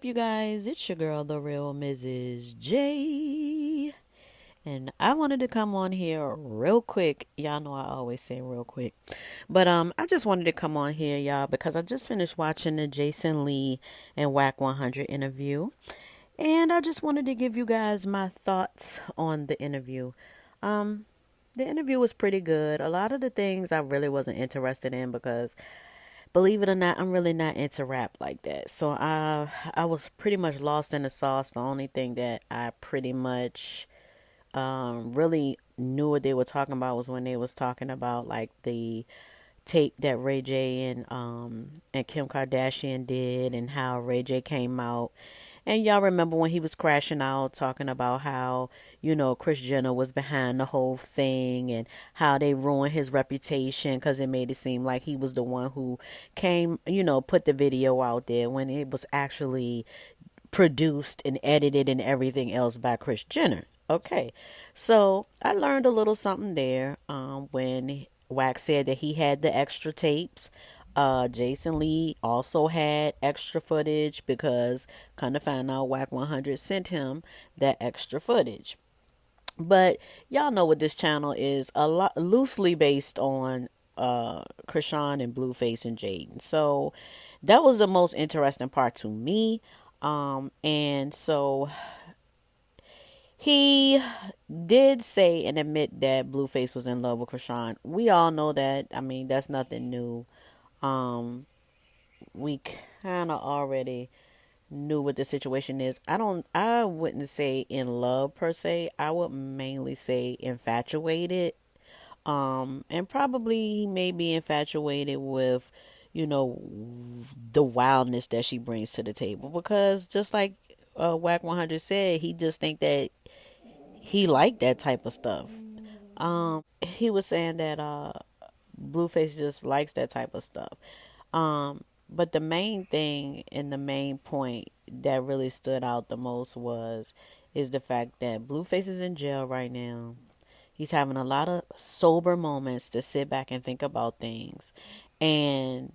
you guys? It's your girl, the real Mrs. J. And I wanted to come on here real quick. Y'all know I always say real quick. But I just wanted to come on here, y'all, because I just finished watching the Jason Lee and Wack 100 interview. And I just wanted to give you guys my thoughts on the interview. Um, the interview was pretty good. A lot of the things I really wasn't interested in because believe it or not, I'm really not into rap like that. So I was pretty much lost in the sauce. The only thing that I pretty much really knew what they were talking about was when they was talking about like the tape that Ray J and Kim Kardashian did and how Ray J came out. And y'all remember when he was crashing out talking about how, Kris Jenner was behind the whole thing and how they ruined his reputation because it made it seem like he was the one who came, put the video out there when it was actually produced and edited and everything else by Kris Jenner. Okay, so I learned a little something there when Wax said that he had the extra tapes. Jason Lee also had extra footage because kind of found out Wack 100 sent him that extra footage. But y'all know what this channel is, a lot loosely based on Chrisean and Blueface and Jaden. So that was the most interesting part to me. And so he did say and admit that Blueface was in love with Chrisean. We all know that. I mean, that's nothing new. Um, we kind of already knew what the situation is. I wouldn't say in love per se. I would mainly say infatuated. And probably he may be infatuated with, the wildness that she brings to the table. Because just like Wack 100 said, he just think that he liked that type of stuff. He was saying that Blueface just likes that type of stuff. But the main thing and the main point that really stood out the most is the fact that Blueface is in jail right now. He's having a lot of sober moments to sit back and think about things. And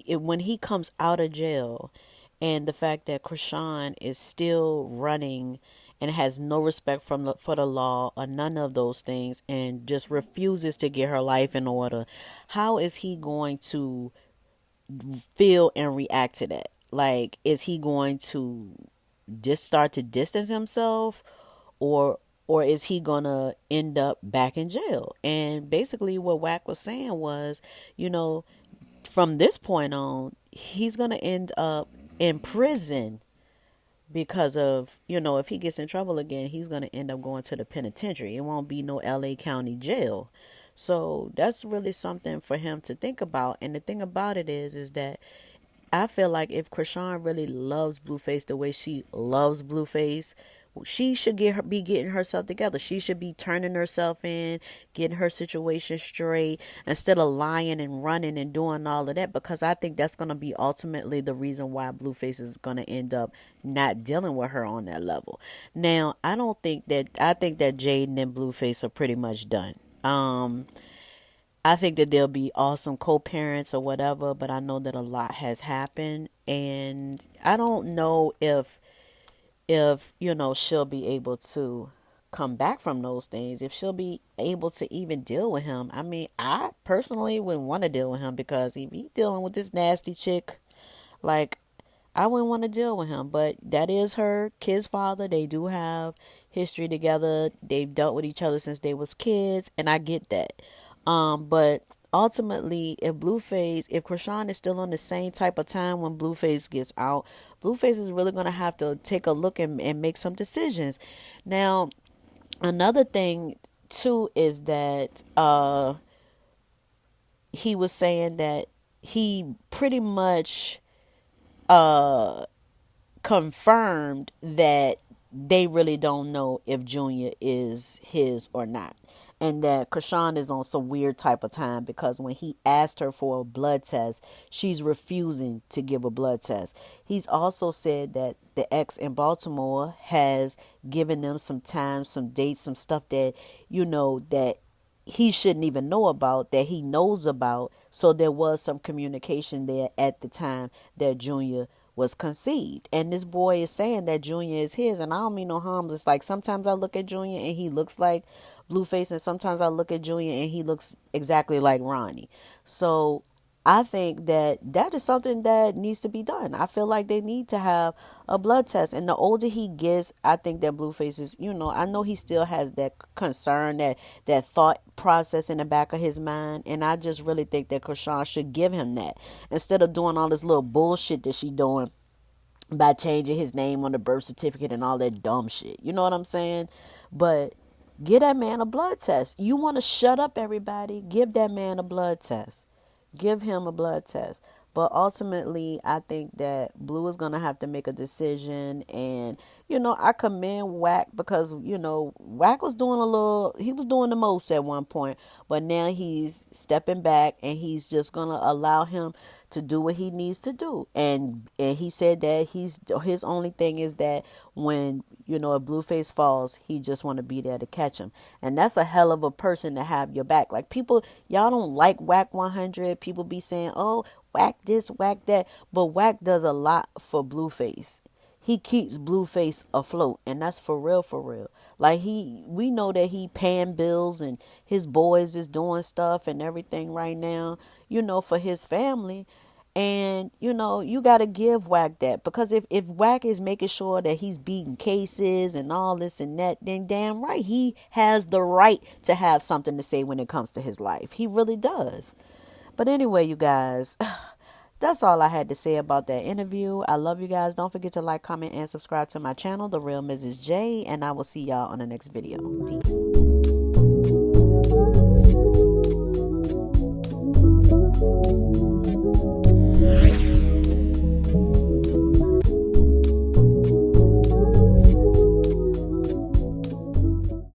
when he comes out of jail and the fact that Chrisean is still running and has no respect for the law or none of those things and just refuses to get her life in order, how is he going to feel and react to that? Like, is he going to just start to distance himself, or is he gonna end up back in jail? And basically what Wack was saying was, from this point on, he's gonna end up in prison because of, if he gets in trouble again, he's gonna end up going to the penitentiary. It won't be no LA County jail. So that's really something for him to think about. And the thing about it is that I feel like if Chrisean really loves Blueface the way she loves Blueface, she should be getting herself together. She should be turning herself in, getting her situation straight instead of lying and running and doing all of that, because I think that's going to be ultimately the reason why Blueface is going to end up not dealing with her on that level. Now, I think that Jaden and Blueface are pretty much done. I think that they'll be awesome co-parents or whatever, but I know that a lot has happened, and I don't know if she'll be able to come back from those things, if she'll be able to even deal with him. I mean, I personally wouldn't want to deal with him because if he's dealing with this nasty chick, like, I wouldn't want to deal with him. But that is her kid's father. They do have history together. They've dealt with each other since they was kids, and I get that. But ultimately, if Chrisean is still on the same type of time when Blueface gets out, Blueface is really going to have to take a look and make some decisions. Now, another thing too is that he was saying that he pretty much confirmed that they really don't know if Junior is his or not. And that Chrisean is on some weird type of time because when he asked her for a blood test, she's refusing to give a blood test. He's also said that the ex in Baltimore has given them some time, some dates, some stuff that, that he shouldn't even know about, that he knows about. So there was some communication there at the time that Junior was conceived. And this boy is saying that Junior is his, and I don't mean no harm. It's like sometimes I look at Junior and he looks like Blueface, and sometimes I look at Junior and he looks exactly like Ronnie. So I think that that is something that needs to be done. I feel like they need to have a blood test. And the older he gets, I think that Blueface is, I know he still has that concern, that thought process in the back of his mind. And I just really think that Chrisean should give him that. Instead of doing all this little bullshit that she doing by changing his name on the birth certificate and all that dumb shit. You know what I'm saying? But give that man a blood test. You want to shut up everybody? Give that man a blood test. Give him a blood test. But ultimately, I think that Blue is going to have to make a decision. And, I commend Wack because, Wack was he was doing the most at one point. But now he's stepping back and he's just going to allow him to do what he needs to do. And he said that his only thing is that when, if Blueface falls, he just want to be there to catch him. And that's a hell of a person to have your back. Like people, y'all don't like Wack 100. People be saying, oh, Wack this, Wack that. But Wack does a lot for Blueface. He keeps Blueface afloat, and that's for real, for real. Like we know that he paying bills and his boys is doing stuff and everything right now, for his family. And, you got to give Wack that, because if Wack is making sure that he's beating cases and all this and that, then damn right, he has the right to have something to say when it comes to his life. He really does. But anyway, you guys, that's all I had to say about that interview. I love you guys. Don't forget to like, comment, and subscribe to my channel, The Real Mrs. J, and I will see y'all on the next video. Peace.